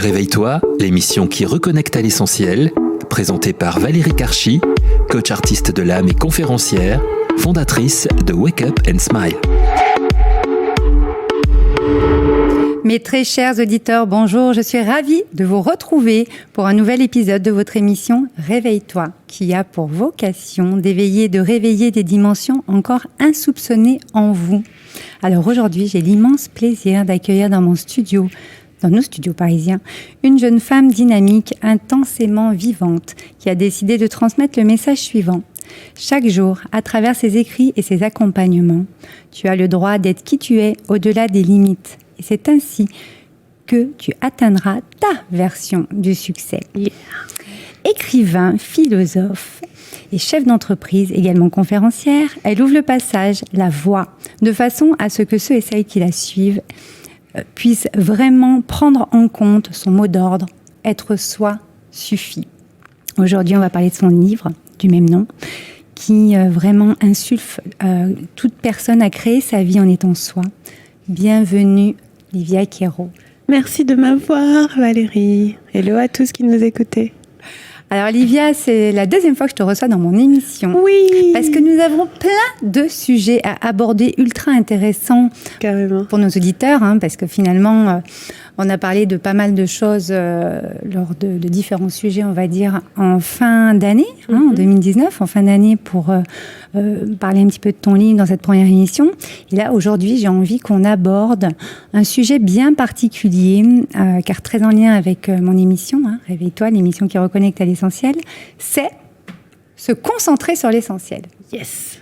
Réveille-toi, l'émission qui reconnecte à l'essentiel, présentée par Valérie Karchi, coach artiste de l'âme et conférencière, fondatrice de Wake Up and Smile. Mes très chers auditeurs, bonjour, je suis ravie de vous retrouver pour un nouvel épisode de votre émission Réveille-toi, qui a pour vocation d'éveiller, de réveiller des dimensions encore insoupçonnées en vous. Alors aujourd'hui, j'ai l'immense plaisir d'accueillir dans nos studios parisiens, une jeune femme dynamique, intensément vivante, qui a décidé de transmettre le message suivant. Chaque jour, à travers ses écrits et ses accompagnements, tu as le droit d'être qui tu es au-delà des limites. Et c'est ainsi que tu atteindras ta version du succès. Yeah. Écrivain, philosophe et chef d'entreprise, également conférencière, elle ouvre le passage, la voie, de façon à ce que ceux et celles qui la suivent puissent vraiment prendre en compte son mot d'ordre, être soi suffit. Aujourd'hui, on va parler de son livre du même nom, qui vraiment insuffle toute personne à créer sa vie en étant soi. Bienvenue, Livia Quero. Merci de m'avoir, Valérie. Hello à tous qui nous écoutez. Alors Livia, c'est la deuxième fois que je te reçois dans mon émission. Oui. Parce que nous avons plein de sujets à aborder ultra intéressants. Carrément. Pour nos auditeurs, parce que finalement, on a parlé de pas mal de choses lors de différents sujets, on va dire, en fin d'année, en 2019, en fin d'année, pour parler un petit peu de ton livre dans cette première émission. Et là, aujourd'hui, j'ai envie qu'on aborde un sujet bien particulier, car très en lien avec mon émission, Réveille-toi, l'émission qui reconnecte à l'essentiel, c'est se concentrer sur l'essentiel. Yes.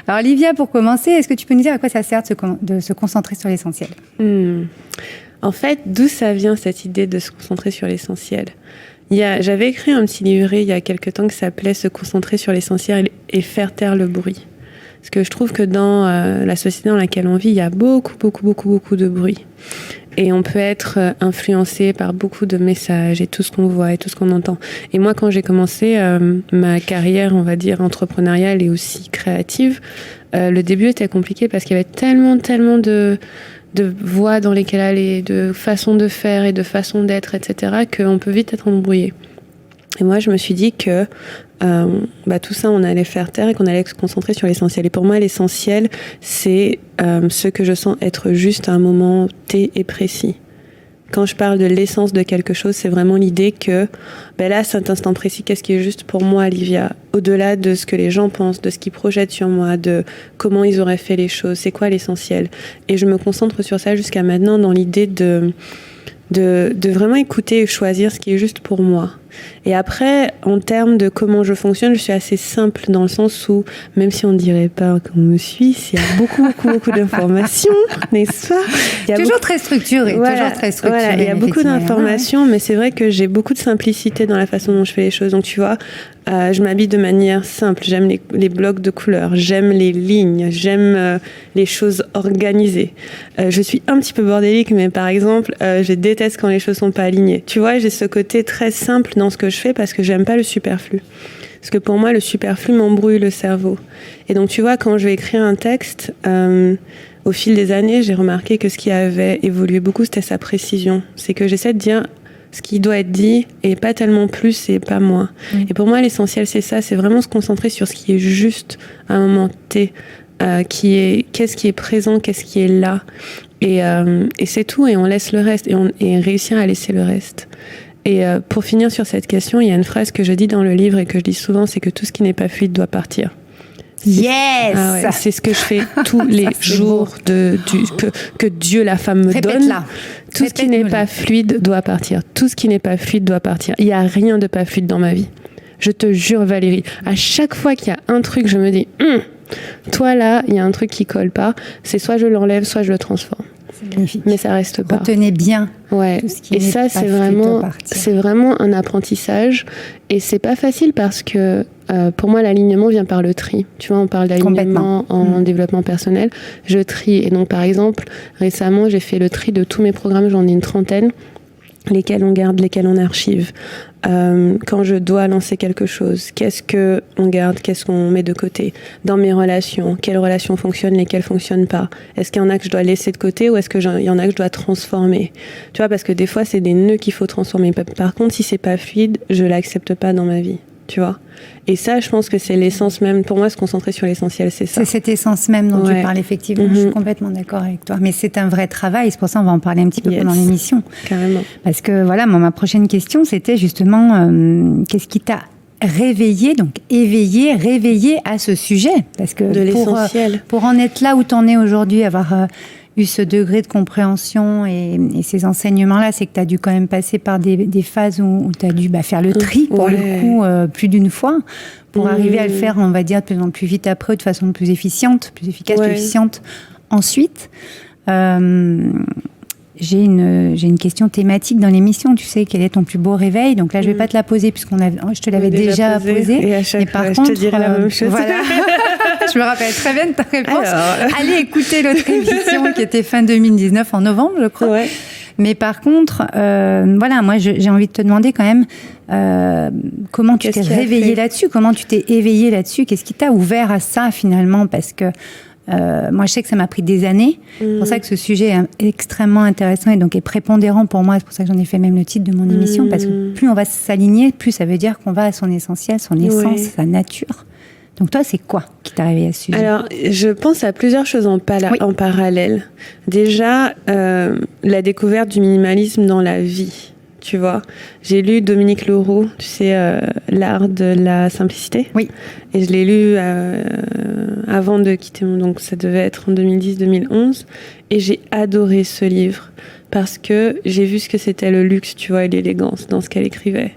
Alors, Livia, pour commencer, est-ce que tu peux nous dire à quoi ça sert de se concentrer sur l'essentiel ? En fait, d'où ça vient cette idée de se concentrer sur l'essentiel ? J'avais écrit un petit livret il y a quelque temps qui s'appelait « Se concentrer sur l'essentiel et faire taire le bruit ». Parce que je trouve que dans la société dans laquelle on vit, il y a beaucoup de bruit. Et on peut être influencé par beaucoup de messages et tout ce qu'on voit et tout ce qu'on entend. Et moi, quand j'ai commencé ma carrière, on va dire, entrepreneuriale et aussi créative, le début était compliqué parce qu'il y avait tellement de voies dans lesquelles aller, de façons de faire et de façons d'être, etc., qu'on peut vite être embrouillé. Et moi, je me suis dit que tout ça, on allait faire taire et qu'on allait se concentrer sur l'essentiel. Et pour moi, l'essentiel, c'est ce que je sens être juste à un moment T et précis. Quand je parle de l'essence de quelque chose, c'est vraiment l'idée que, là, cet instant précis, qu'est-ce qui est juste pour moi, Livia ? Au-delà de ce que les gens pensent, de ce qu'ils projettent sur moi, de comment ils auraient fait les choses, c'est quoi l'essentiel ? Et je me concentre sur ça jusqu'à maintenant dans l'idée de vraiment écouter et choisir ce qui est juste pour moi. Et après, en termes de comment je fonctionne, je suis assez simple dans le sens où, même si on ne dirait pas qu'on me suit, il y a beaucoup d'informations, n'est-ce pas ? Toujours très structuré, Voilà, il y a beaucoup d'informations, mais c'est vrai que j'ai beaucoup de simplicité dans la façon dont je fais les choses. Donc tu vois, je m'habille de manière simple, j'aime les blocs de couleurs, j'aime les lignes, j'aime les choses organisées. Je suis un petit peu bordélique, mais par exemple, je déteste quand les choses sont pas alignées. Tu vois, j'ai ce côté très simple dans ce que je fais parce que j'aime pas le superflu. Parce que pour moi, le superflu m'embrouille le cerveau. Et donc, tu vois, quand je vais écrire un texte, au fil des années, j'ai remarqué que ce qui avait évolué beaucoup, c'était sa précision. C'est que j'essaie de dire ce qui doit être dit et pas tellement plus et pas moins. Et pour moi, l'essentiel, c'est ça. C'est vraiment se concentrer sur ce qui est juste à un moment T, qu'est-ce qui est présent, qu'est-ce qui est là. Et c'est tout. Et on laisse le reste. Et réussir à laisser le reste. Et pour finir sur cette question, il y a une phrase que je dis dans le livre et que je dis souvent, c'est que tout ce qui n'est pas fluide doit partir. Yes. C'est ce que je fais tous les jours que Dieu, la femme, me donne. Répète-la. Tout ce qui n'est pas fluide doit partir. Tout ce qui n'est pas fluide doit partir. Il n'y a rien de pas fluide dans ma vie. Je te jure, Valérie, à chaque fois qu'il y a un truc, je me dis, toi là, il y a un truc qui colle pas. C'est soit je l'enlève, soit je le transforme. C'est magnifique. Mais ça reste pas. Retenez bien. Ouais. Et ça, c'est vraiment un apprentissage. Et c'est pas facile parce que pour moi, l'alignement vient par le tri. Tu vois, on parle d'alignement en développement personnel. Je trie. Et donc, par exemple, récemment, j'ai fait le tri de tous mes programmes. J'en ai une 30aine. lesquels on garde, lesquels on archive. Quand je dois lancer quelque chose, qu'est-ce qu'on garde, qu'est-ce qu'on met de côté? Dans mes relations, quelles relations fonctionnent, lesquelles fonctionnent pas? Est-ce qu'il y en a que je dois laisser de côté ou est-ce qu'il y en a que je dois transformer? Tu vois, parce que des fois, c'est des nœuds qu'il faut transformer. Par contre, si c'est pas fluide, je l'accepte pas dans ma vie. Tu vois. Et ça, je pense que c'est l'essence même. Pour moi, se concentrer sur l'essentiel, c'est ça. C'est cette essence même dont tu parles, effectivement. Je suis complètement d'accord avec toi. Mais c'est un vrai travail. C'est pour ça qu'on va en parler un petit peu pendant l'émission. Carrément. Parce que voilà, moi, ma prochaine question, c'était justement qu'est-ce qui t'a réveillé, donc éveillé, réveillé à ce sujet? Parce que de l'essentiel. Pour en être là où t'en es aujourd'hui, avoir eu ce degré de compréhension et ces enseignements-là, c'est que tu as dû quand même passer par des phases où tu as dû faire le tri, pour le coup, plus d'une fois, pour arriver à le faire, on va dire, de plus en plus vite après, de façon plus efficiente, plus efficace, plus efficiente. Ensuite, j'ai une question thématique dans l'émission. Tu sais, quel est ton plus beau réveil? Donc là, je ne vais pas te la poser, je te l'avais déjà posée. Et à chaque fois, je te dirai la même chose. Voilà. Je me rappelle très bien de ta réponse. Allez écouter l'autre émission qui était fin 2019, en novembre, je crois. Ouais. Mais par contre, voilà, moi, j'ai envie de te demander quand même comment tu t'es réveillé là-dessus, comment tu t'es éveillé là-dessus, qu'est-ce qui t'a ouvert à ça finalement? Parce que moi, je sais que ça m'a pris des années. C'est pour ça que ce sujet est extrêmement intéressant et donc est prépondérant pour moi. C'est pour ça que j'en ai fait même le titre de mon émission, parce que plus on va s'aligner, plus ça veut dire qu'on va à son essentiel, son essence, sa nature. Donc toi, c'est quoi qui t'a réveillé à ce sujet? Alors, je pense à plusieurs choses en parallèle. Déjà, la découverte du minimalisme dans la vie. Tu vois, j'ai lu Dominique Leroux, tu sais, L'art de la simplicité. Oui. Et je l'ai lu avant de quitter donc ça devait être en 2010-2011. Et j'ai adoré ce livre parce que j'ai vu ce que c'était le luxe, tu vois, et l'élégance dans ce qu'elle écrivait.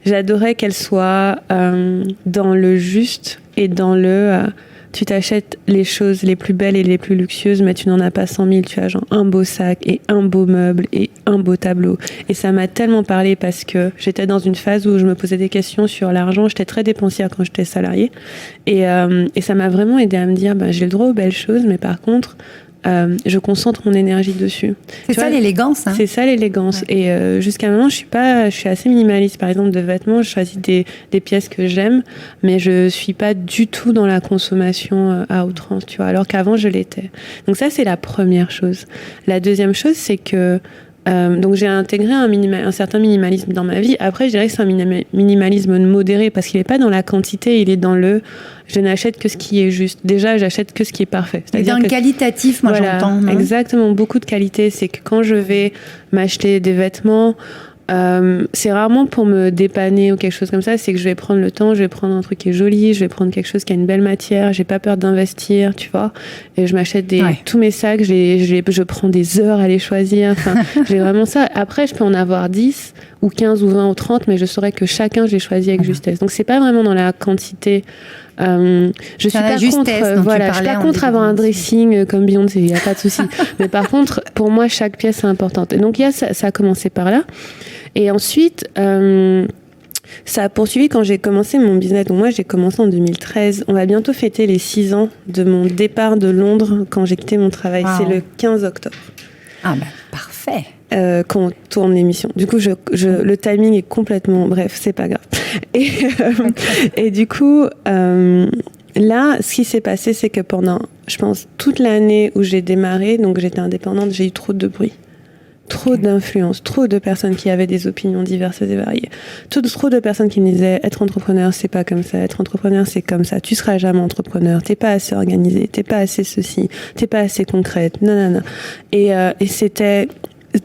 J'adorais qu'elle soit dans le juste et dans le... tu t'achètes les choses les plus belles et les plus luxueuses, mais tu n'en as pas 100 000. Tu as genre un beau sac et un beau meuble et un beau tableau. Et ça m'a tellement parlé parce que j'étais dans une phase où je me posais des questions sur l'argent. J'étais très dépensière quand j'étais salariée. Et ça m'a vraiment aidé à me dire, j'ai le droit aux belles choses, mais par contre... je concentre mon énergie dessus. C'est ça l'élégance. Hein. C'est ça l'élégance. Ouais. Et jusqu'à maintenant, je suis assez minimaliste. Par exemple, de vêtements, je choisis des pièces que j'aime, mais je suis pas du tout dans la consommation à outrance, tu vois. Alors qu'avant, je l'étais. Donc ça, c'est la première chose. La deuxième chose, c'est que donc j'ai intégré un certain minimalisme dans ma vie. Après, je dirais que c'est un minimalisme modéré parce qu'il n'est pas dans la quantité, il est dans le je n'achète que ce qui est juste. Déjà, j'achète que ce qui est parfait. C'est-à-dire dans le qualitatif, moi j'entends. Non, exactement, beaucoup de qualité. C'est que quand je vais m'acheter des vêtements, c'est rarement pour me dépanner ou quelque chose comme ça, c'est que je vais prendre le temps, je vais prendre un truc qui est joli, je vais prendre quelque chose qui a une belle matière, j'ai pas peur d'investir, tu vois, et je m'achète tous mes sacs, je prends des heures à les choisir, enfin, j'ai vraiment ça. Après, je peux en avoir 10 ou 15 ou 20 ou 30, mais je saurais que chacun, je l'ai choisi avec justesse. Donc, c'est pas vraiment dans la quantité. Je suis pas contre, je suis pas contre avoir un dressing comme Beyoncé, il n'y a pas de souci. Mais par contre, pour moi, chaque pièce est importante. Et donc, ça a commencé par là. Et ensuite, ça a poursuivi quand j'ai commencé mon business. Donc moi, j'ai commencé en 2013. On va bientôt fêter les 6 ans de mon départ de Londres quand j'ai quitté mon travail. Wow. C'est le 15 octobre. Ah ben, parfait. Quand on tourne l'émission. Du coup, le timing est complètement... Bref, c'est pas grave. Et du coup, là, ce qui s'est passé, c'est que pendant, je pense, toute l'année où j'ai démarré, donc j'étais indépendante, j'ai eu trop de bruit. Trop d'influence, trop de personnes qui avaient des opinions diverses et variées. Trop de personnes qui me disaient être entrepreneur, c'est pas comme ça, être entrepreneur, c'est comme ça, tu seras jamais entrepreneur, t'es pas assez organisé, t'es pas assez ceci, t'es pas assez concrète, nanana. Et c'était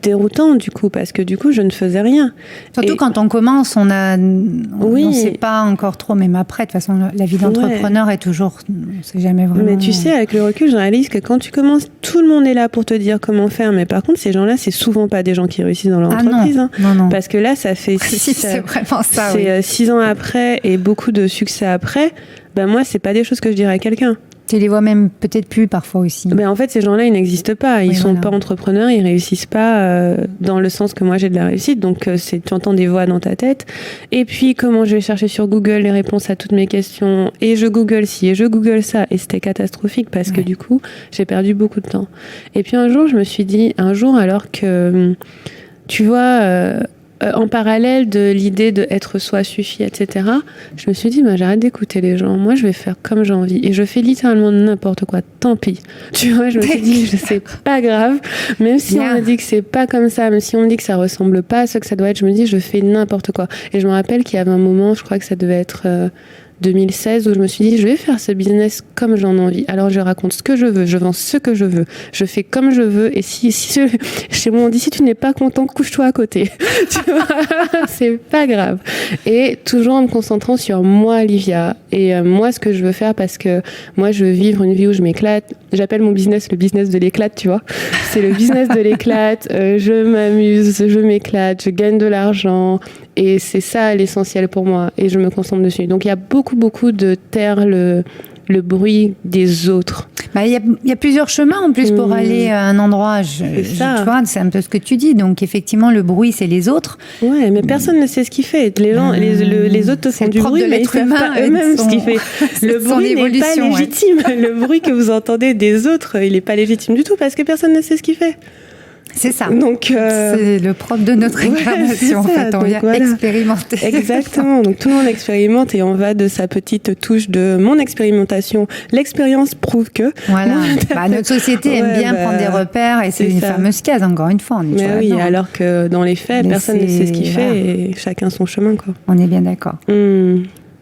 déroutant du coup, parce que du coup je ne faisais rien. Surtout quand on commence, on ne sait pas encore trop, même après, de toute façon la vie d'entrepreneur est toujours, on sait jamais vraiment. Mais tu sais, avec le recul, je réalise que quand tu commences, tout le monde est là pour te dire comment faire, mais par contre ces gens-là, c'est souvent pas des gens qui réussissent dans leur entreprise. Non. Parce que là, ça fait c'est vraiment ça. C'est 6 ans après et beaucoup de succès après. Moi, c'est pas des choses que je dirais à quelqu'un. Tu les vois même peut-être plus parfois aussi. En fait, ces gens-là, ils n'existent pas. Ils sont pas entrepreneurs, ils réussissent pas dans le sens que moi j'ai de la réussite. Donc, tu entends des voix dans ta tête. Et puis, comment je vais chercher sur Google les réponses à toutes mes questions. Et je Google ci, et je Google ça. Et c'était catastrophique parce que du coup, j'ai perdu beaucoup de temps. Et puis un jour, je me suis dit, alors que... tu vois, en parallèle de l'idée d'être soi suffit, etc., je me suis dit, j'arrête d'écouter les gens. Moi, je vais faire comme j'ai envie. Et je fais littéralement n'importe quoi. Tant pis. Tu vois, je me suis dit, c'est pas grave. Même si on me dit que c'est pas comme ça, même si on me dit que ça ressemble pas à ce que ça doit être, je me dis, je fais n'importe quoi. Et je me rappelle qu'il y avait un moment, je crois que ça devait être 2016, où je me suis dit, je vais faire ce business comme j'en ai envie. Alors, je raconte ce que je veux, je vends ce que je veux, je fais comme je veux, et si chez moi, on dit, si tu n'es pas content, couche-toi à côté. Tu vois, c'est pas grave. Et toujours en me concentrant sur moi, Livia, et moi, ce que je veux faire, parce que moi, je veux vivre une vie où je m'éclate. J'appelle mon business le business de l'éclate, tu vois. C'est le business de l'éclate, je m'amuse, je m'éclate, je gagne de l'argent, et c'est ça l'essentiel pour moi, et je me concentre dessus. Donc, il y a beaucoup de taire le bruit des autres. Il y a plusieurs chemins en plus pour aller à un endroit. Tu vois, c'est un peu ce que tu dis. Donc effectivement, le bruit, c'est les autres. Ouais, mais personne ne sait ce qu'il fait. Les gens, les autres te font du bruit, mais ils savent pas eux-mêmes ce qu'il fait. Le bruit n'est pas légitime. Le bruit que vous entendez des autres, il n'est pas légitime du tout parce que personne ne sait ce qu'il fait. C'est ça. Donc, c'est le propre de notre incarnation. En fait, on vient expérimenter. Exactement. Donc tout le monde expérimente et on va de sa petite touche de mon expérimentation. L'expérience prouve que. Voilà. Notre société aime bien prendre des repères et c'est une fameuse case. Encore une fois, on est mais oui, alors que dans les faits, personne ne sait ce qu'il fait et chacun son chemin, quoi. On est bien d'accord.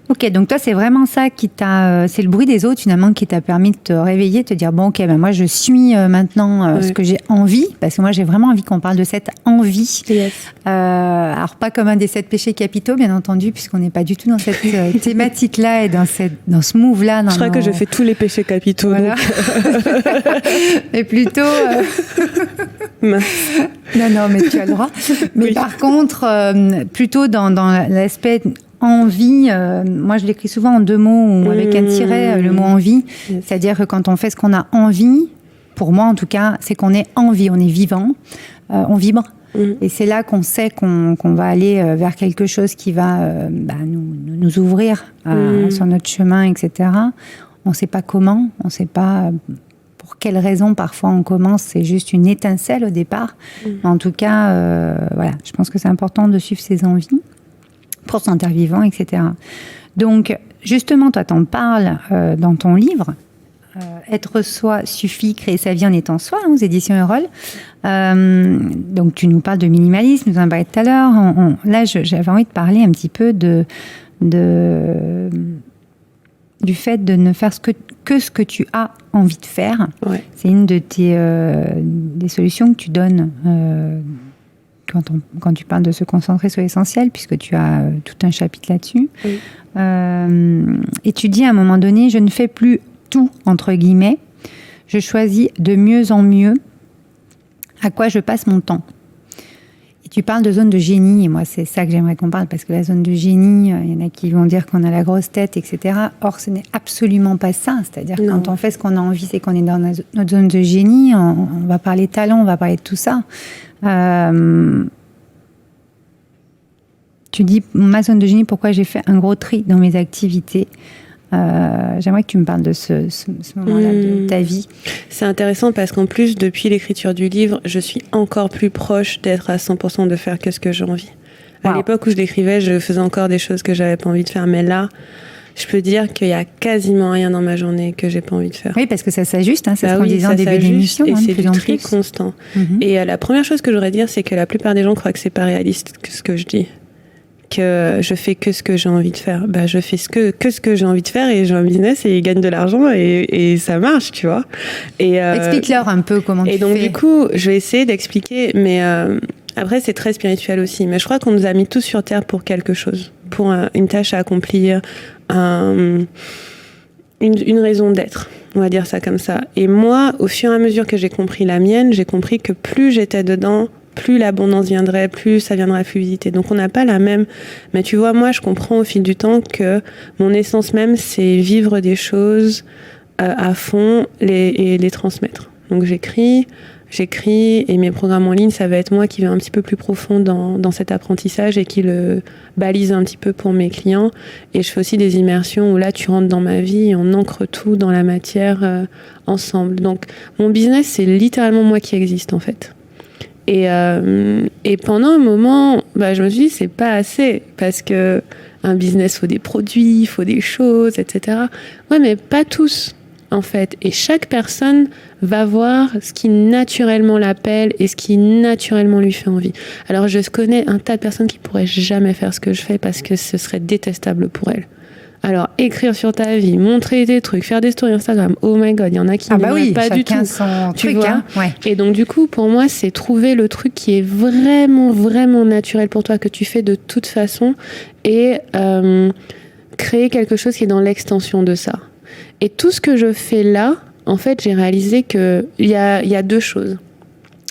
Ok, donc toi, c'est vraiment ça qui c'est le bruit des autres finalement qui t'a permis de te réveiller, de te dire bon, ok, moi je suis maintenant ce que j'ai envie, parce que moi j'ai vraiment envie qu'on parle de cette envie. Yes. Alors pas comme un des 7 péchés capitaux, bien entendu, puisqu'on n'est pas du tout dans cette thématique-là et dans ce move-là. Je crois que je fais tous les péchés capitaux. Voilà. Mais plutôt. Non, mais tu as le droit. Mais oui. Par contre, plutôt dans l'aspect envie, moi je l'écris souvent en 2 mots ou avec un tiret, le mot envie. Yes. C'est-à-dire que quand on fait ce qu'on a envie, pour moi en tout cas, c'est qu'on est en vie, on est vivant, on vibre. Et c'est là qu'on sait qu'on va aller vers quelque chose qui va nous ouvrir sur notre chemin, etc. On ne sait pas comment, on ne sait pas pour quelles raisons parfois on commence, c'est juste une étincelle au départ. Mais en tout cas, voilà, je pense que c'est important de suivre ses envies pour se sentir vivant, etc. Donc, justement, toi, t'en parles dans ton livre, Être soi suffit, créer sa vie en étant soi, aux éditions Erol. Donc, tu nous parles de minimalisme, nous en parlions tout à l'heure. Là, j'avais envie de parler un petit peu du fait de ne faire que ce que tu as envie de faire. Ouais. C'est une de des solutions que tu donnes quand tu parles de se concentrer sur l'essentiel, puisque tu as tout un chapitre là-dessus. Oui. Et tu dis à un moment donné, je ne fais plus tout, entre guillemets, je choisis de mieux en mieux à quoi je passe mon temps. Et tu parles de zone de génie, et moi c'est ça que j'aimerais qu'on parle, parce que la zone de génie, il y en a qui vont dire qu'on a la grosse tête, etc. Or, ce n'est absolument pas ça. C'est-à-dire que quand on fait ce qu'on a envie, c'est qu'on est dans notre zone de génie, on va parler talent, on va parler de tout ça. Tu dis ma zone de génie, pourquoi j'ai fait un gros tri dans mes activités. J'aimerais que tu me parles de ce moment-là de ta vie. C'est intéressant parce qu'en plus, depuis l'écriture du livre, je suis encore plus proche d'être à 100% de faire que ce que j'ai envie. Wow. À l'époque où je l'écrivais, je faisais encore des choses que j'avais pas envie de faire, mais là, je peux dire qu'il y a quasiment rien dans ma journée que j'ai pas envie de faire. Oui, parce que ça s'ajuste, c'est ce qu'on disait en début d'émission. Et c'est du tri constant. Et la première chose que je voudrais dire, c'est que la plupart des gens croient que c'est pas réaliste que ce que je dis. Que je fais que ce que j'ai envie de faire. Je fais que ce que j'ai envie de faire et j'ai un business et ils gagnent de l'argent et ça marche, tu vois. Explique-leur un peu comment tu fais. Et donc, du coup, je vais essayer d'expliquer, mais après, c'est très spirituel aussi. Mais je crois qu'on nous a mis tous sur Terre pour quelque chose, pour une tâche à accomplir, une raison d'être. On va dire ça comme ça. Et moi, au fur et à mesure que j'ai compris la mienne, j'ai compris que plus j'étais dedans, plus l'abondance viendrait, plus ça viendrait à fluidité. Donc on n'a pas la même... Mais tu vois, moi, je comprends au fil du temps que mon essence même, c'est vivre des choses à fond et les transmettre. Donc j'écris, et mes programmes en ligne, ça va être moi qui vais un petit peu plus profond dans cet apprentissage et qui le balise un petit peu pour mes clients. Et je fais aussi des immersions où là, tu rentres dans ma vie et on ancre tout dans la matière ensemble. Donc mon business, c'est littéralement moi qui existe, en fait. Et pendant un moment, je me suis dit, c'est pas assez, parce que un business, faut des produits, faut des choses, etc. Ouais, mais pas tous, en fait. Et chaque personne va voir ce qui naturellement l'appelle et ce qui naturellement lui fait envie. Alors, je connais un tas de personnes qui pourraient jamais faire ce que je fais parce que ce serait détestable pour elles. Alors, écrire sur ta vie, montrer des trucs, faire des stories Instagram, oh my god, il y en a qui n'aimeraient pas du tout. Son tu truc, vois hein, ouais. Et donc, du coup, pour moi, c'est trouver le truc qui est vraiment, vraiment naturel pour toi, que tu fais de toute façon, et créer quelque chose qui est dans l'extension de ça. Et tout ce que je fais là, en fait, j'ai réalisé qu'il y a deux choses.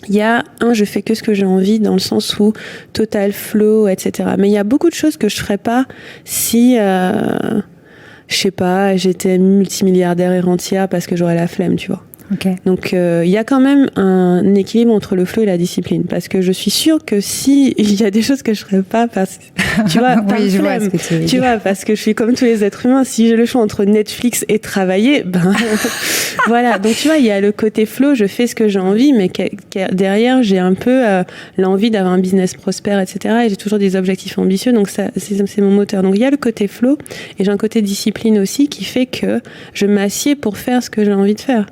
Il y a je fais que ce que j'ai envie, dans le sens où total flow, etc. Mais il y a beaucoup de choses que je ferais pas si, je sais pas, j'étais multimilliardaire et rentière, parce que j'aurais la flemme, tu vois. Okay. Donc il y a quand même un équilibre entre le flow et la discipline, parce que je suis sûre que si il y a des choses que je ferais pas, parce que tu vois, oui, je vois ce que tu vois, parce que je suis comme tous les êtres humains, si j'ai le choix entre Netflix et travailler, voilà. Donc tu vois, il y a le côté flow, je fais ce que j'ai envie, mais derrière j'ai un peu l'envie d'avoir un business prospère, etc. Et j'ai toujours des objectifs ambitieux, donc ça c'est mon moteur. Donc il y a le côté flow, et j'ai un côté discipline aussi qui fait que je m'assieds pour faire ce que j'ai envie de faire.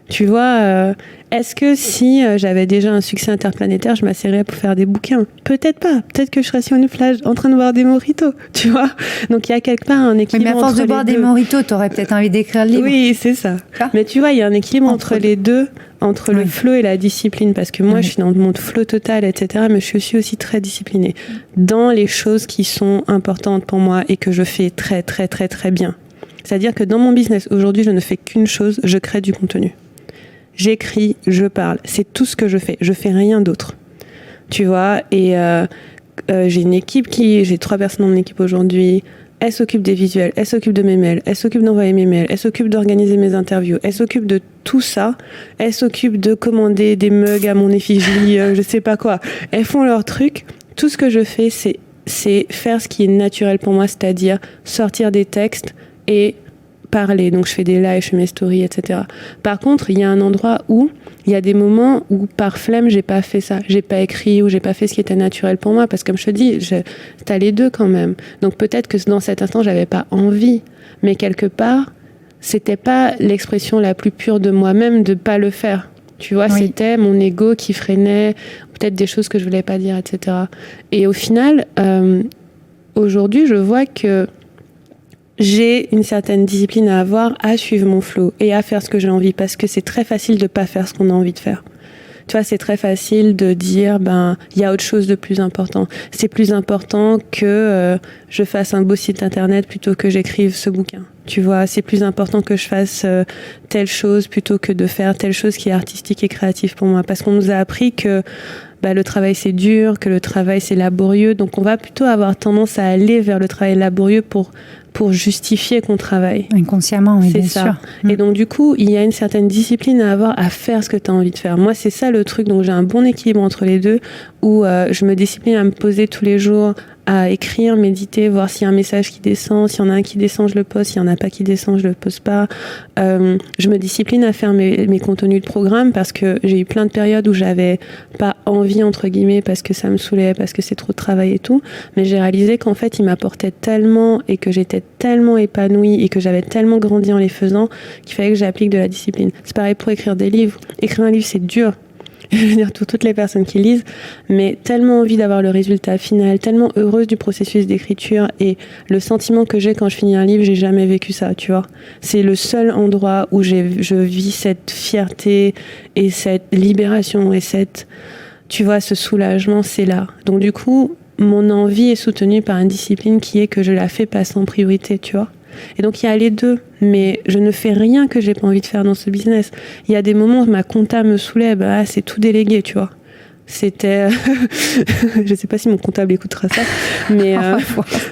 Tu vois, est-ce que si j'avais déjà un succès interplanétaire, je m'assierais pour faire des bouquins ? Peut-être pas. Peut-être que je serais sur une plage en train de boire des mojitos, tu vois. Donc il y a quelque part un équilibre entre les deux. Mais à force de boire des mojitos, t'aurais peut-être envie d'écrire le livre. Oui, c'est ça. Ah. Mais tu vois, il y a un équilibre entre les deux, entre le flow et la discipline, parce que moi, je suis dans mon flow total, etc. Mais je suis aussi très disciplinée dans les choses qui sont importantes pour moi et que je fais très, très, très, très bien. C'est-à-dire que dans mon business, aujourd'hui, je ne fais qu'une chose, je crée du contenu. J'écris, je parle, c'est tout ce que je fais rien d'autre, tu vois. Et j'ai une équipe j'ai 3 personnes dans mon équipe aujourd'hui. Elle s'occupe des visuels, elle s'occupe de mes mails, elle s'occupe d'envoyer mes mails, elle s'occupe d'organiser mes interviews, elle s'occupe de tout ça, elle s'occupe de commander des mugs à mon effigie, je sais pas quoi. Elles font leur truc. Tout ce que je fais, c'est faire ce qui est naturel pour moi, c'est-à-dire sortir des textes et parler. Donc je fais des lives, je fais mes stories, etc. Par contre, il y a un endroit où il y a des moments où par flemme j'ai pas fait ça, j'ai pas écrit ou j'ai pas fait ce qui était naturel pour moi, parce que comme je te dis, t'as les deux quand même. Donc peut-être que dans cet instant j'avais pas envie, mais quelque part c'était pas l'expression la plus pure de moi-même de pas le faire. Tu vois, oui. C'était mon ego qui freinait, peut-être des choses que je voulais pas dire, etc. Et au final, aujourd'hui, je vois que j'ai une certaine discipline à avoir, à suivre mon flow et à faire ce que j'ai envie, parce que c'est très facile de pas faire ce qu'on a envie de faire. Tu vois, c'est très facile de dire, il y a autre chose de plus important. C'est plus important que je fasse un beau site internet plutôt que j'écrive ce bouquin. Tu vois, c'est plus important que je fasse telle chose plutôt que de faire telle chose qui est artistique et créative pour moi. Parce qu'on nous a appris que le travail c'est dur, que le travail c'est laborieux. Donc on va plutôt avoir tendance à aller vers le travail laborieux pour justifier qu'on travaille. Inconsciemment, oui, c'est bien ça. sûr. Et donc du coup, il y a une certaine discipline à avoir, à faire ce que tu as envie de faire. Moi, c'est ça le truc. Donc j'ai un bon équilibre entre les deux, où je me discipline à me poser tous les jours, à écrire, méditer, voir s'il y a un message qui descend, s'il y en a un qui descend, je le poste, s'il y en a pas qui descend, je le poste pas. Je me discipline à faire mes contenus de programme, parce que j'ai eu plein de périodes où j'avais pas envie, entre guillemets, parce que ça me saoulait, parce que c'est trop de travail et tout. Mais j'ai réalisé qu'en fait, ils m'apportaient tellement et que j'étais tellement épanouie et que j'avais tellement grandi en les faisant qu'il fallait que j'applique de la discipline. C'est pareil pour écrire des livres. Écrire un livre, c'est dur. Je veux dire, toutes les personnes qui lisent, mais tellement envie d'avoir le résultat final, tellement heureuse du processus d'écriture, et le sentiment que j'ai quand je finis un livre, j'ai jamais vécu ça, tu vois. C'est le seul endroit où je vis cette fierté et cette libération et tu vois, ce soulagement, c'est là. Donc du coup, mon envie est soutenue par une discipline qui est que je la fais passer en priorité, tu vois. Et donc il y a les deux, mais je ne fais rien que j'ai pas envie de faire dans ce business. Il y a des moments où ma compta me soulève, c'est tout délégué, tu vois. C'était, je sais pas si mon comptable écoutera ça,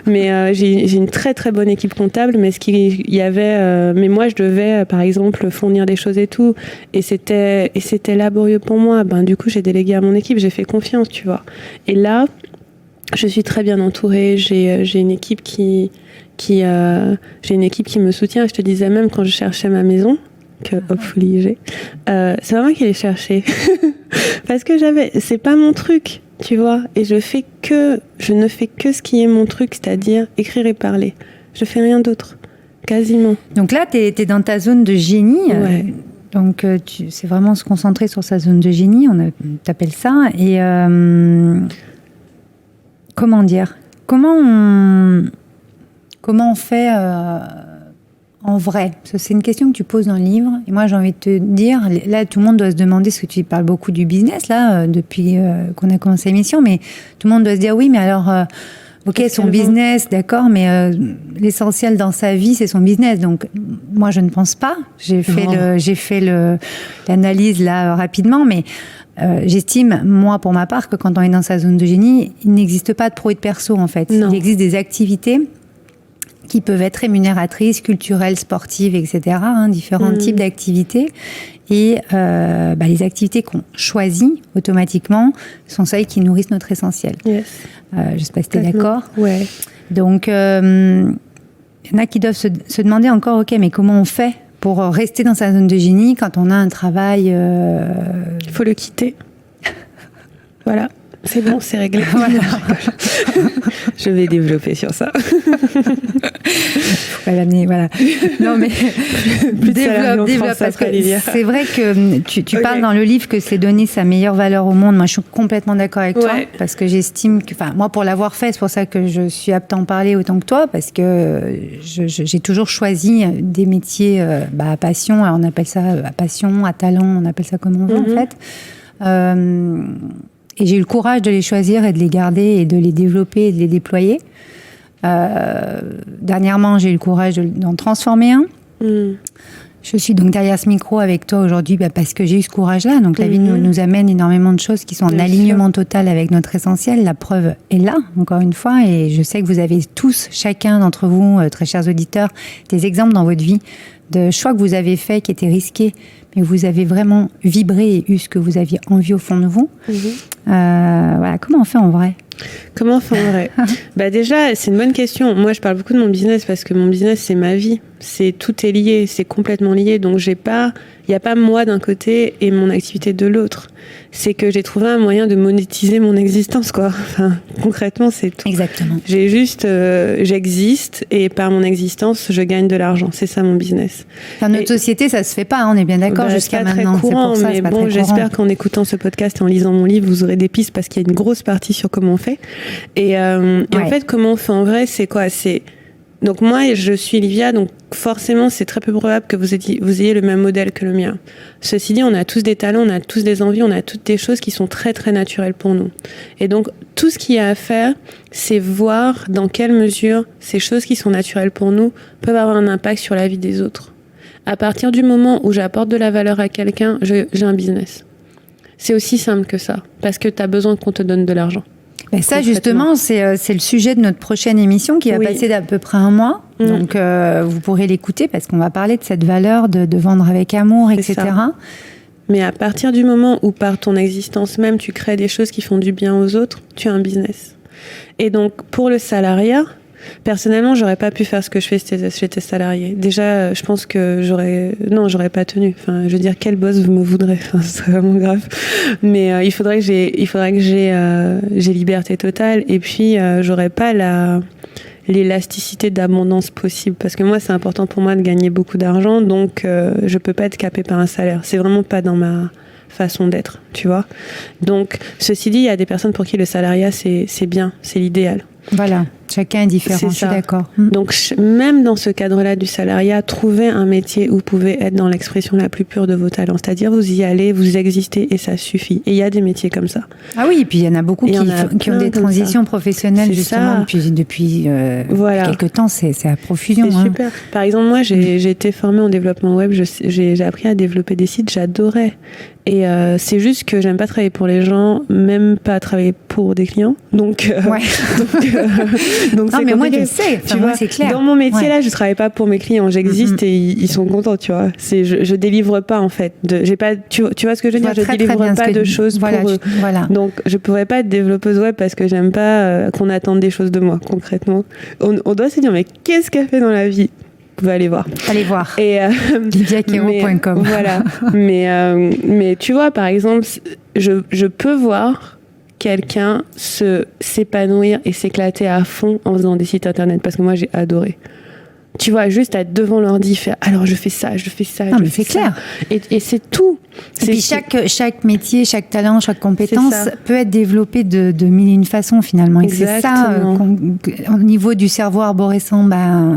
mais j'ai une très très bonne équipe comptable, mais mais moi je devais par exemple fournir des choses et tout, et c'était laborieux pour moi. Du coup j'ai délégué à mon équipe, j'ai fait confiance, tu vois. Et là, je suis très bien entourée, j'ai une équipe qui me soutient. Je te disais, même quand je cherchais ma maison, que hopefully j'ai. C'est pas moi qui l'ai cherché. Parce que c'est pas mon truc, tu vois. Et je ne fais que ce qui est mon truc, c'est-à-dire écrire et parler. Je fais rien d'autre, quasiment. Donc là, t'es dans ta zone de génie. Ouais. Donc c'est vraiment se concentrer sur sa zone de génie, t'appelle ça. Et comment dire ? Comment on fait en vrai ? Parce que c'est une question que tu poses dans le livre. Et moi, j'ai envie de te dire, là, tout le monde doit se demander, parce que tu parles beaucoup du business, là, depuis qu'on a commencé l'émission, mais tout le monde doit se dire, oui, mais alors, ok, son business, d'accord, mais l'essentiel dans sa vie, c'est son business. Donc, moi, je ne pense pas. J'ai fait l'analyse, là, rapidement, mais j'estime, moi, pour ma part, que quand on est dans sa zone de génie, il n'existe pas de pro et de perso, en fait. Non. Il existe des activités qui peuvent être rémunératrices, culturelles, sportives, etc. Différents types d'activités. Et les activités qu'on choisit automatiquement sont celles qui nourrissent notre essentiel. Yes. Je ne sais pas si tu es d'accord. Ouais. Donc, il y en a qui doivent se demander encore, ok, mais comment on fait pour rester dans sa zone de génie quand on a un travail... Il faut le quitter. Voilà. C'est bon, c'est réglé. Voilà. Je vais développer sur ça. Faut pas l'amener, voilà. Non, mais développe, parce que c'est vrai que tu parles dans le livre que c'est donner sa meilleure valeur au monde. Moi, je suis complètement d'accord avec toi, parce que j'estime que, moi, pour l'avoir fait, c'est pour ça que je suis apte à en parler autant que toi, parce que j'ai toujours choisi des métiers à passion. Alors, on appelle ça à passion, à talent, on appelle ça comme on veut, en fait. Et j'ai eu le courage de les choisir et de les garder et de les développer et de les déployer. Dernièrement, j'ai eu le courage d'en transformer un. Je suis donc derrière ce micro avec toi aujourd'hui parce que j'ai eu ce courage-là. Donc la vie nous amène énormément de choses qui sont en alignement total avec notre essentiel. La preuve est là, encore une fois. Et je sais que vous avez tous, chacun d'entre vous, très chers auditeurs, des exemples dans votre vie de choix que vous avez faits qui étaient risqués, mais vous avez vraiment vibré et eu ce que vous aviez envie au fond de vous. Voilà, comment on fait en vrai ? Comment on fait en vrai ? Déjà, c'est une bonne question. Moi, je parle beaucoup de mon business parce que mon business, c'est ma vie. Tout est lié, c'est complètement lié. Donc, il n'y a pas moi d'un côté et mon activité de l'autre. C'est que j'ai trouvé un moyen de monétiser mon existence, quoi. Enfin, concrètement, c'est tout. Exactement. J'existe et par mon existence, je gagne de l'argent. C'est ça mon business. Dans notre société, ça se fait pas, on est bien d'accord, jusqu'à maintenant. C'est courant, pour ça, mais bon, j'espère qu'en écoutant ce podcast et en lisant mon livre, vous aurez des pistes parce qu'il y a une grosse partie sur comment on fait. Et en fait, comment on fait en vrai, c'est quoi ? Donc moi, je suis Livia, donc forcément, c'est très peu probable que vous ayez le même modèle que le mien. Ceci dit, on a tous des talents, on a tous des envies, on a toutes des choses qui sont très, très naturelles pour nous. Et donc, tout ce qu'il y a à faire, c'est voir dans quelle mesure ces choses qui sont naturelles pour nous peuvent avoir un impact sur la vie des autres. À partir du moment où j'apporte de la valeur à quelqu'un, j'ai un business. C'est aussi simple que ça, parce que tu as besoin qu'on te donne de l'argent. Mais ça, justement, c'est le sujet de notre prochaine émission qui va passer d'à peu près un mois. Donc, vous pourrez l'écouter parce qu'on va parler de cette valeur de vendre avec amour, etc. Mais à partir du moment où, par ton existence même, tu crées des choses qui font du bien aux autres, tu as un business. Et donc, pour le salariat, personnellement, j'aurais pas pu faire ce que je fais si j'étais salarié. Déjà, je pense que j'aurais pas tenu. Enfin, je veux dire, quel boss me voudrait ? Enfin, ce serait vraiment grave. Mais il faudrait que j'ai liberté totale. Et puis, j'aurais pas l'élasticité d'abondance possible. Parce que moi, c'est important pour moi de gagner beaucoup d'argent. Donc, je peux pas être capée par un salaire. C'est vraiment pas dans ma façon d'être, tu vois. Donc, ceci dit, il y a des personnes pour qui le salariat, c'est bien, c'est l'idéal. Voilà, chacun est différent, je suis d'accord. Donc, même dans ce cadre-là du salariat, trouver un métier où vous pouvez être dans l'expression la plus pure de vos talents. C'est-à-dire, vous y allez, vous existez et ça suffit. Et il y a des métiers comme ça. Ah oui, et puis il y en a beaucoup qui ont des transitions professionnelles, justement, depuis quelques temps, c'est à profusion. C'est super. Par exemple, moi, j'ai été formée en développement web, j'ai appris à développer des sites, j'adorais. Et c'est juste que j'aime pas travailler pour les gens, même pas travailler pour des clients. Donc, donc non, mais moi, je sais. Enfin, moi, c'est clair. Dans mon métier, là, je travaille pas pour mes clients. J'existe et ils sont contents, tu vois. Je délivre pas, en fait. J'ai pas, tu vois ce que je veux dire? Je délivre pas de choses pour eux. Voilà. Donc, je pourrais pas être développeuse web parce que j'aime pas qu'on attende des choses de moi, concrètement. On doit se dire, mais qu'est-ce qu'elle fait dans la vie? pouvez aller voir. Allez voir. Et liviaquero.com. Voilà. Mais tu vois, par exemple, je peux voir quelqu'un s'épanouir et s'éclater à fond en faisant des sites internet, parce que moi j'ai adoré. Tu vois, juste être devant l'ordi, faire alors je fais ça. Non, mais c'est clair. Et c'est tout. Et puis chaque métier, chaque talent, chaque compétence peut être développé de mille et une façons finalement. Et c'est ça, au niveau du cerveau arborescent,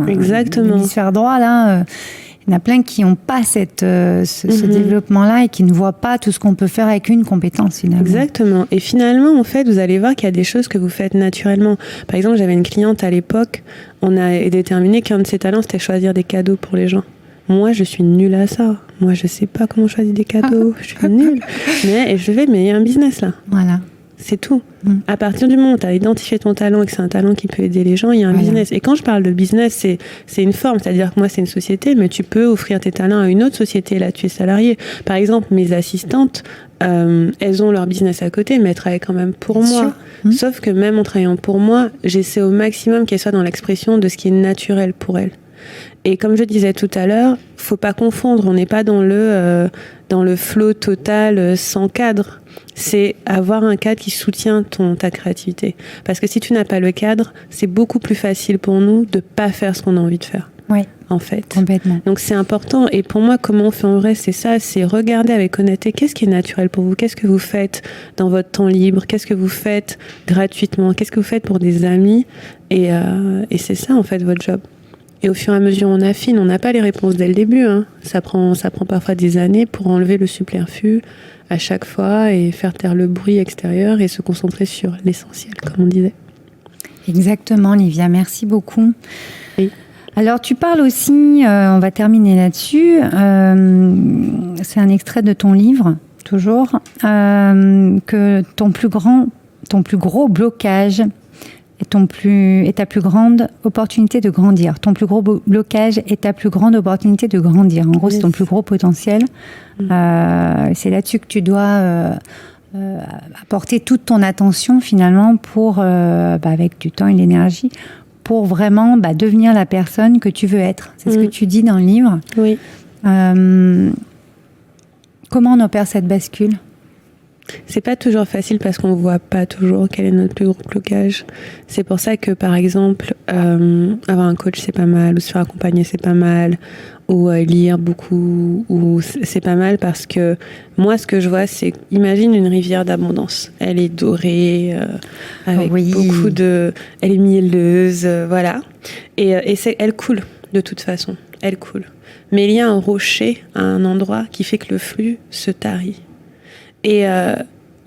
exactement. L'hémisphère droit, là, il y en a plein qui n'ont pas ce développement-là et qui ne voient pas tout ce qu'on peut faire avec une compétence finalement. Exactement. Et finalement, en fait, vous allez voir qu'il y a des choses que vous faites naturellement. Par exemple, j'avais une cliente à l'époque, on a déterminé qu'un de ses talents, c'était choisir des cadeaux pour les gens. Moi, je suis nulle à ça. Moi, je sais pas comment choisir des cadeaux. Je suis nulle. Mais il y a un business là. Voilà. C'est tout. À partir du moment où tu as identifié ton talent et que c'est un talent qui peut aider les gens, il y a un business. Et quand je parle de business, c'est une forme. C'est-à-dire que moi, c'est une société, mais tu peux offrir tes talents à une autre société. Là, tu es salarié. Par exemple, mes assistantes, elles ont leur business à côté, mais elles travaillent quand même pour moi. Sauf que même en travaillant pour moi, j'essaie au maximum qu'elles soient dans l'expression de ce qui est naturel pour elles. Et comme je disais tout à l'heure, faut pas confondre. On n'est pas dans le flow total sans cadre. C'est avoir un cadre qui soutient ta créativité. Parce que si tu n'as pas le cadre, c'est beaucoup plus facile pour nous de pas faire ce qu'on a envie de faire. Oui. En fait. Complètement. Donc c'est important. Et pour moi, comment on fait en vrai, c'est ça, c'est regarder avec honnêteté qu'est-ce qui est naturel pour vous, qu'est-ce que vous faites dans votre temps libre, qu'est-ce que vous faites gratuitement, qu'est-ce que vous faites pour des amis. Et c'est ça, en fait, votre job. Et au fur et à mesure, on affine. On n'a pas les réponses dès le début. Ça prend parfois des années pour enlever le superflu à chaque fois et faire taire le bruit extérieur et se concentrer sur l'essentiel, comme on disait. Exactement, Livia. Merci beaucoup. Oui. Alors, tu parles aussi, on va terminer là-dessus, c'est un extrait de ton livre, toujours, que ton plus gros blocage est ta plus grande opportunité de grandir. Ton plus gros blocage est ta plus grande opportunité de grandir. En gros, c'est ton plus gros potentiel. C'est là-dessus que tu dois apporter toute ton attention, finalement, pour, avec du temps et de l'énergie, pour vraiment devenir la personne que tu veux être. C'est ce que tu dis dans le livre. Oui. Comment on opère cette bascule ? C'est pas toujours facile parce qu'on voit pas toujours quel est notre plus gros blocage. C'est pour ça que, par exemple, avoir un coach, c'est pas mal, ou se faire accompagner, c'est pas mal, ou lire beaucoup, ou c'est pas mal parce que moi, ce que je vois, c'est, imagine une rivière d'abondance. Elle est dorée, avec beaucoup de... Elle est mielleuse, voilà. Et elle coule, de toute façon. Elle coule. Mais il y a un rocher à un endroit qui fait que le flux se tarit. Et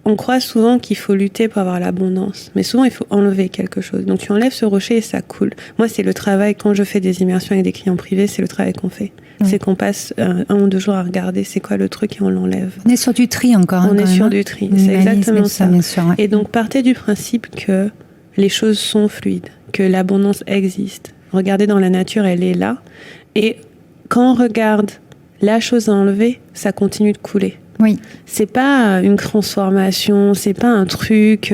on croit souvent qu'il faut lutter pour avoir l'abondance. Mais souvent, il faut enlever quelque chose. Donc, tu enlèves ce rocher et ça coule. Moi, c'est le travail, quand je fais des immersions avec des clients privés, c'est le travail qu'on fait. C'est qu'on passe 1 ou 2 jours à regarder c'est quoi le truc et on l'enlève. On est sur du tri encore. On est sur du tri. C'est exactement ça. Bien sûr, ouais. Et donc, partez du principe que les choses sont fluides, que l'abondance existe. Regardez dans la nature, elle est là. Et quand on regarde la chose à enlever, ça continue de couler. Oui. C'est pas une transformation, c'est pas un truc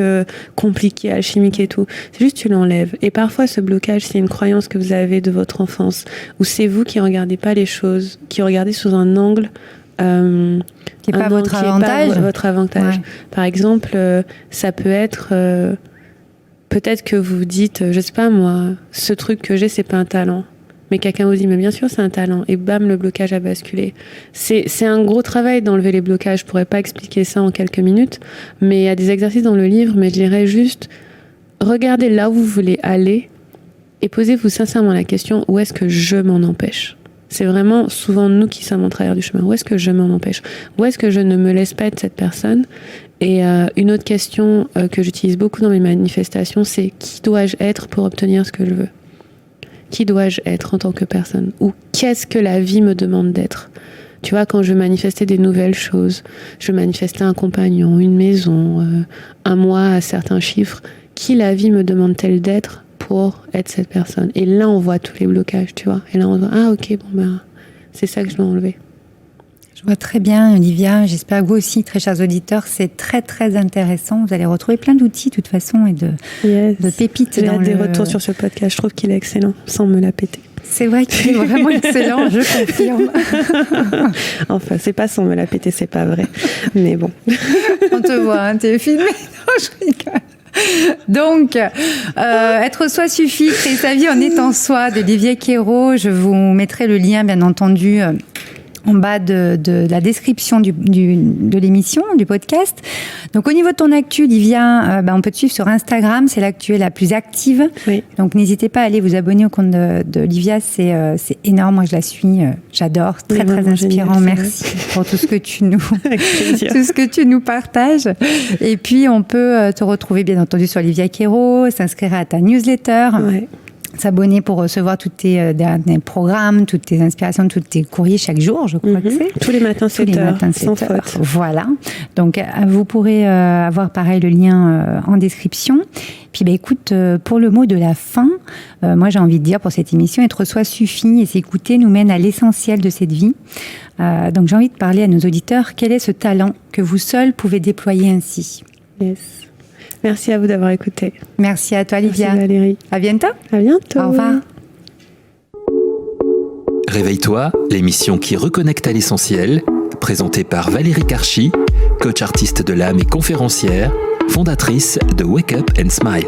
compliqué, alchimique et tout. C'est juste tu l'enlèves. Et parfois ce blocage, c'est une croyance que vous avez de votre enfance, où c'est vous qui regardez pas les choses, qui regardez sous un angle qui n'est pas votre avantage. Ouais. Par exemple, ça peut être peut-être que vous dites, je sais pas moi, ce truc que j'ai, c'est pas un talent. Mais quelqu'un vous dit, mais bien sûr, c'est un talent. Et bam, le blocage a basculé. C'est un gros travail d'enlever les blocages. Je pourrais pas expliquer ça en quelques minutes. Mais il y a des exercices dans le livre, mais je dirais juste, regardez là où vous voulez aller et posez-vous sincèrement la question, où est-ce que je m'en empêche ? C'est vraiment souvent nous qui sommes en travers du chemin. Où est-ce que je m'en empêche ? Où est-ce que je ne me laisse pas être cette personne ? Et une autre question que j'utilise beaucoup dans mes manifestations, c'est qui dois-je être pour obtenir ce que je veux ? Qui dois-je être en tant que personne ? Ou qu'est-ce que la vie me demande d'être ? Tu vois, quand je manifestais des nouvelles choses, je manifestais un compagnon, une maison, un mois à certains chiffres, qui la vie me demande-t-elle d'être pour être cette personne ? Et là, on voit tous les blocages, tu vois. Et là, on voit, ah ok, bon ben, c'est ça que je dois enlever. Je vois très bien, Olivia. J'espère que vous aussi, très chers auditeurs, c'est très, très intéressant. Vous allez retrouver plein d'outils, de toute façon, et de pépites. J'ai des retours sur ce podcast. Je trouve qu'il est excellent, sans me la péter. C'est vrai qu'il est vraiment excellent, je confirme. Enfin, c'est pas sans me la péter, c'est pas vrai. Mais bon. On te voit, hein, t'es filmé. Non, je rigole. Donc, être soi suffit, créer sa vie en étant soi, d'Olivier Quérault. Je vous mettrai le lien, bien entendu, en bas de la description de l'émission, du podcast. Donc, au niveau de ton actu, Livia, on peut te suivre sur Instagram. C'est là que tu es la plus active. Oui. Donc, n'hésitez pas à aller vous abonner au compte de Livia. C'est énorme. Moi, je la suis. J'adore. Très, très inspirant. Génial, merci pour tout ce que tu nous partages. Et puis, on peut te retrouver, bien entendu, sur Olivia Quérault, s'inscrire à ta newsletter. Ouais. S'abonner pour recevoir tous tes derniers programmes, toutes tes inspirations, tous tes courriers chaque jour, je crois que c'est. Tous les matins, 7h, sans faute. Voilà. Donc, vous pourrez avoir pareil le lien en description. Puis, écoute, pour le mot de la fin, moi, j'ai envie de dire pour cette émission, être soi suffit et s'écouter nous mène à l'essentiel de cette vie. Donc, j'ai envie de parler à nos auditeurs. Quel est ce talent que vous seuls pouvez déployer ainsi? Yes. Merci à vous d'avoir écouté. Merci à toi, Livia. Merci Valérie. À bientôt. À bientôt. Au revoir. Réveille-toi, l'émission qui reconnecte à l'essentiel, présentée par Valérie Karchi, coach artiste de l'âme et conférencière, fondatrice de Wake Up and Smile.